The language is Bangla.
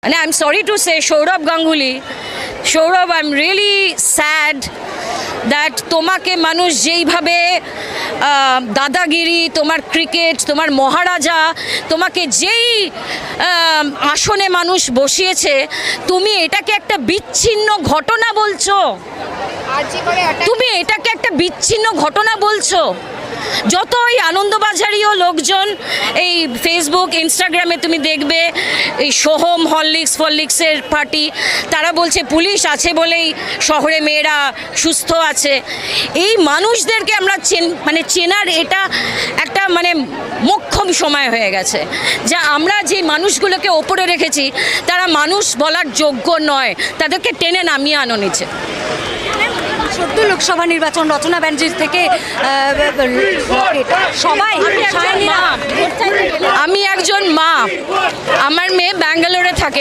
And I'm sorry to say, Saurabh Ganguly, Saurabh, I'm really sad that তোমাকে মানুষ যেইভাবে দাদাগিরি, তোমার ক্রিকেট, তোমার মহারাজা, তোমাকে যেই আসনে মানুষ বসিয়েছে, তুমি এটাকে একটা বিচ্ছিন্ন ঘটনা বলছো। তুমি এটাকে একটা বিচ্ছিন্ন ঘটনা বলছো। যত ওই আনন্দবাজারিও লোকজন এই ফেসবুক ইনস্টাগ্রামে তুমি দেখবে এই সোহম হরলিক্সের পার্টি, তারা বলছে পুলিশ আছে বলেই শহরে মেয়েরা সুস্থ আছে। এই মানুষদেরকে আমরা চেনার এটা একটা মোক্ষম সময় হয়ে গেছে, যা আমরা যে মানুষগুলোকে ওপরে রেখেছি তারা মানুষ বলার যোগ্য নয়, তাদেরকে টেনে নামিয়ে আনো নিচে। সদ্য লোকসভা নির্বাচন, রচনা ব্যানার্জির থেকে সবাই, আমি একজন মা, আমার মেয়ে ব্যাঙ্গালোরে থাকে।